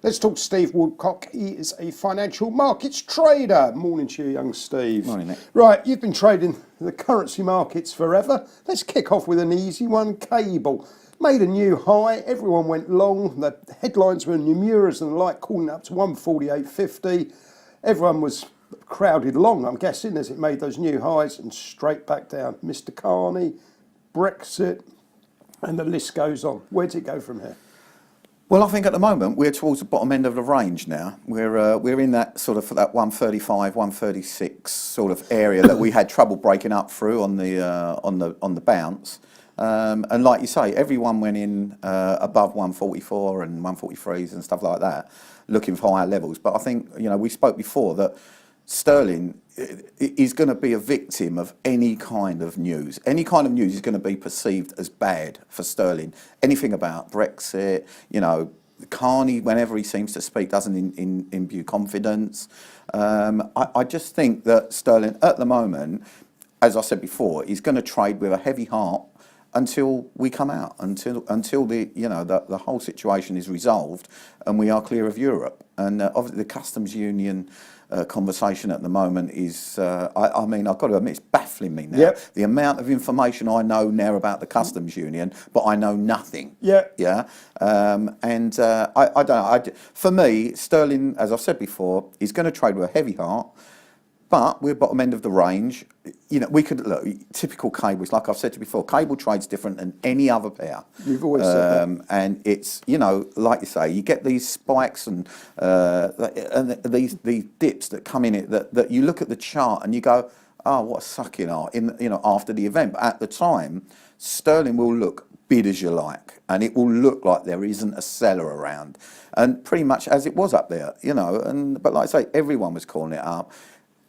Let's talk to Steve Woodcock. He is a financial markets trader. Morning to you, young Steve. Morning, Nick. Right, you've been trading the currency markets forever. Let's kick off with an easy one. Cable made a new high. Everyone went long. The headlines were Nomura's and the like, calling up to 148.50. Everyone was crowded long, I'm guessing, as it made those new highs and straight back down. Mr. Carney, Brexit, and the list goes on. Where did it go from here? Well, I think at the moment we're towards the bottom end of the range now. We're in that sort of that 135, 136 sort of area that we had trouble breaking up through on the bounce. And like you say, everyone went in above 144 and 143s and stuff like that, looking for higher levels. But I think, we spoke before that sterling is going to be a victim of any kind of news. Any kind of news is going to be perceived as bad for sterling. Anything about Brexit, Carney, whenever he seems to speak, doesn't imbue confidence. I just think that sterling at the moment, as I said before, is going to trade with a heavy heart until we come out, until the whole situation is resolved and we are clear of Europe. And obviously the customs union conversation at the moment is, I've got to admit, it's baffling me now. Yep. The amount of information I know now about the customs union, but I know nothing. Yeah. Yeah. I don't know. For me, sterling, as I've said before, is going to trade with a heavy heart. But we're bottom end of the range. We could look typical cables, like I've said to you before. Cable trades different than any other pair. You've always said that. And it's like you say, you get these spikes and these dips that come in it that you look at the chart and you go, oh, what a sucking art after the event. But at the time, sterling will look bid as you like, and it will look like there isn't a seller around, and pretty much as it was up there, but like I say, everyone was calling it up.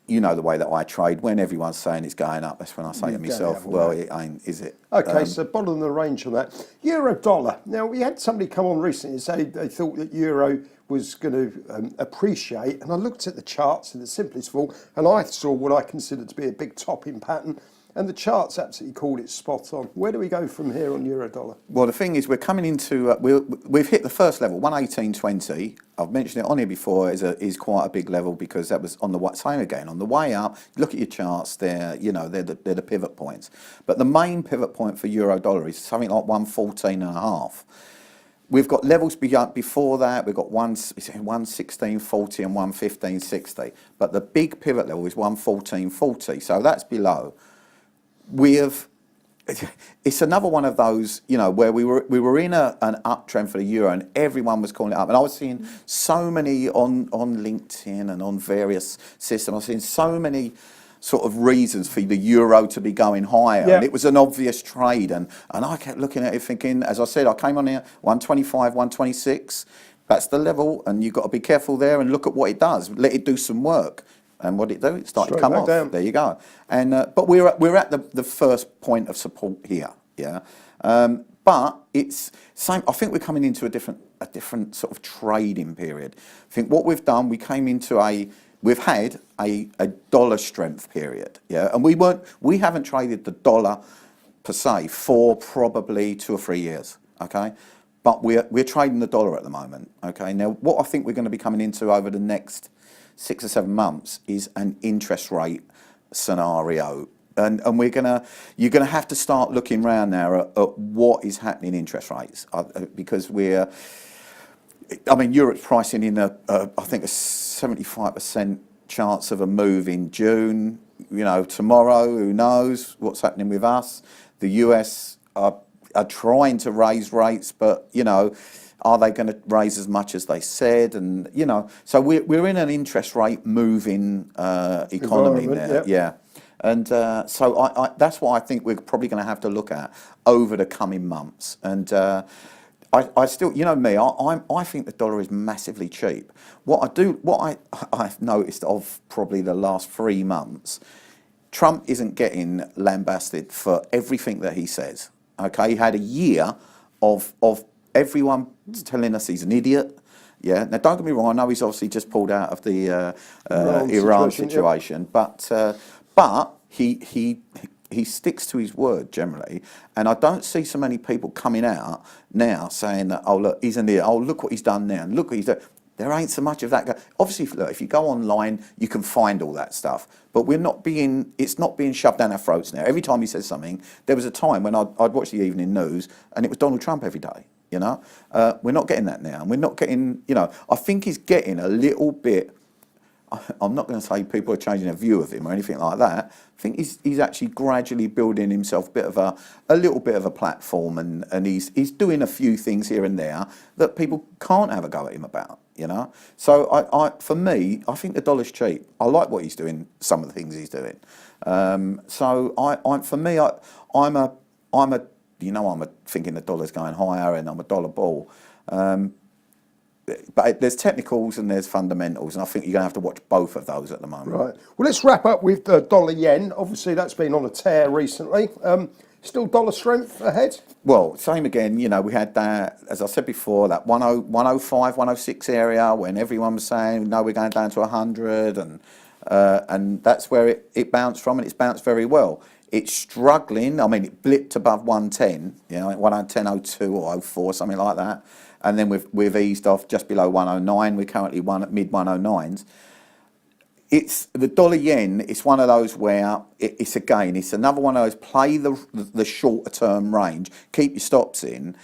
The way that I trade, when everyone's saying it's going up, that's when I say to myself, well, it ain't, is it? Okay, so bottom of the range on that. Euro dollar. Now, we had somebody come on recently and say they thought that euro was going to appreciate, and I looked at the charts in the simplest form, and I saw what I considered to be a big topping pattern, and the charts absolutely called it spot on. Where do we go from here on euro dollar? Well, the thing is, we're coming into we've hit the first level, 118.20. I've mentioned it on here before. Is quite a big level because that was on the same again on the way up. Look at your charts there. They're the pivot points. But the main pivot point for euro dollar is something like 114.5. We've got levels before that. We've got 116.40 and 115.60. But the big pivot level is 114.40. So that's below. It's another one of those, where we were in an uptrend for the euro and everyone was calling it up. And I was seeing so many on LinkedIn and on various systems. I was seeing so many sort of reasons for the euro to be going higher. Yep. And it was an obvious trade. And I kept looking at it thinking, as I said, I came on here 125, 126. That's the level. And you've got to be careful there and look at what it does. Let it do some work. And what did it do? It started to come off. Down. There you go. And but we're at the first point of support here. Yeah. But it's same. I think we're coming into a different sort of trading period. I think what we've done, we've had a dollar strength period. Yeah. And we haven't traded the dollar per se for probably 2 or 3 years. Okay. But we're trading the dollar at the moment. Okay. Now what I think we're going to be coming into over the next 6 or 7 months is an interest rate scenario, and you're gonna have to start looking around now at what is happening in interest rates, because Europe's pricing in I think a 75% chance of a move in June. Tomorrow, who knows what's happening with us? The US are trying to raise rates, but are they going to raise as much as they said? And so we're in an interest rate moving economy now. Yep. Yeah, and so that's what I think we're probably going to have to look at over the coming months. And I still, me, I think the dollar is massively cheap. What I've noticed of probably the last 3 months, Trump isn't getting lambasted for everything that he says. Okay, he had a year of everyone telling us he's an idiot. Yeah. Now, don't get me wrong. I know he's obviously just pulled out of the Iran situation, yep. But he sticks to his word generally, and I don't see so many people coming out now saying that, oh look, he's an idiot. Oh, look what he's done now. Look what he's done. There ain't so much of that. Obviously, look, if you go online, you can find all that stuff. But it's not being shoved down our throats now. Every time he says something, there was a time when I'd watch the evening news and it was Donald Trump every day, you know. We're not getting that now. And we're not getting, you know, I think he's getting a little bit, I'm not going to say people are changing their view of him or anything like that. I think he's actually gradually building himself a little bit of a platform, and he's doing a few things here and there that people can't have a go at him about, you know. So for me, I think the dollar's cheap. I like what he's doing, some of the things he's doing. So for me, I'm thinking the dollar's going higher, and I'm a dollar bull. But there's technicals and there's fundamentals, and I think you're going to have to watch both of those at the moment. Right. Well, let's wrap up with the dollar yen. Obviously, that's been on a tear recently. Still dollar strength ahead? Well, same again. You know, we had that, as I said before, that 105, 106 area when everyone was saying, no, we're going down to 100, and that's where it bounced from, and it's bounced very well. It's struggling. I mean, it blipped above 110, you know, 110.02 or 04, something like that. And then we've eased off just below 109. We're currently at mid 109s. It's the dollar yen. It's one of those where it's another one of those, play the shorter term range, keep your stops in,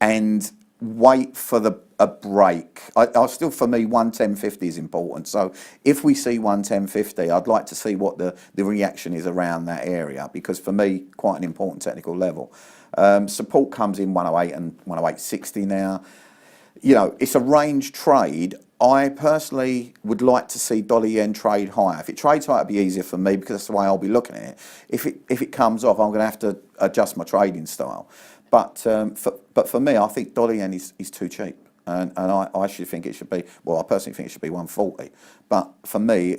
and wait for a break. I still, for me, 110.50 is important. So if we see 110.50, I'd like to see what the reaction is around that area, because for me, quite an important technical level. Support comes in 108 and 108.60 now. You know, it's a range trade. I personally would like to see dollar yen trade higher. If it trades higher, it'd be easier for me, because that's the way I'll be looking at it. If it comes off, I'm going to have to adjust my trading style. But for me, I think dollar yen is too cheap. And I actually think it should be, well, I personally think it should be 140. But for me,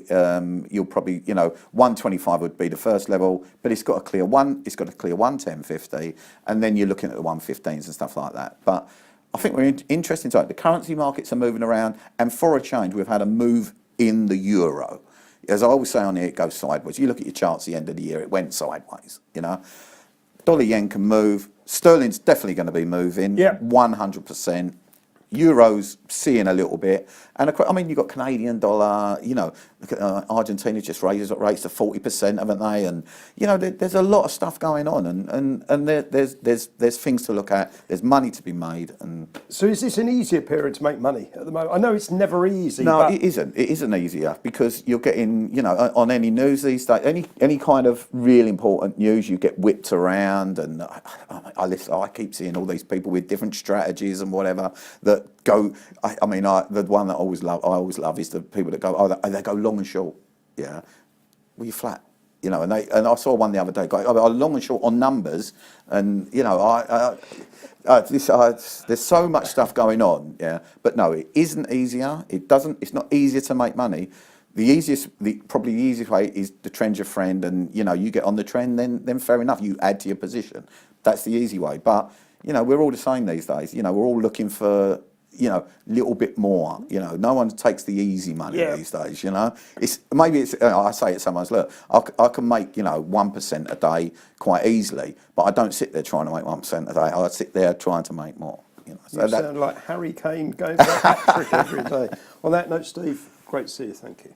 you'll probably, you know, 125 would be the first level, but it's got to clear 110.50, and then you're looking at the 115s and stuff like that. But I think we're in interesting time. The currency markets are moving around, and for a change, we've had a move in the euro. As I always say on here, it goes sideways. You look at your charts at the end of the year, it went sideways, you know. Dollar yen can move. Sterling's definitely going to be moving, 100%. Euro's seeing a little bit, and I mean, you've got Canadian dollar, you know, Argentina just raised rates to 40%, haven't they? And you know, there's a lot of stuff going on, and there's things to look at. There's money to be made. And so, is this an easier period to make money at the moment? I know it's never easy. No, but it isn't. It isn't easier, because you're getting, you know, on any news these days, any kind of really important news, you get whipped around, and I keep seeing all these people with different strategies and whatever that go. The one that I always love is the people that go, they go long and short. Yeah, well, you're flat. You know, and I saw one the other day go, long and short on numbers, and you know, there's so much stuff going on. Yeah, but no, it isn't easier. It's not easier to make money. Probably the easiest way is the trend's your friend, and you know, you get on the trend, then fair enough, you add to your position. That's the easy way. But you know, we're all the same these days. You know, we're all looking for, you know, a little bit more. You know, no one takes the easy money these days. You know, I say it sometimes. Look, I can make, you know, 1% a day quite easily, but I don't sit there trying to make 1% a day. I sit there trying to make more. You know, so you sound like Harry Kane going for a hat trick every day. On that note, Steve, great to see you. Thank you.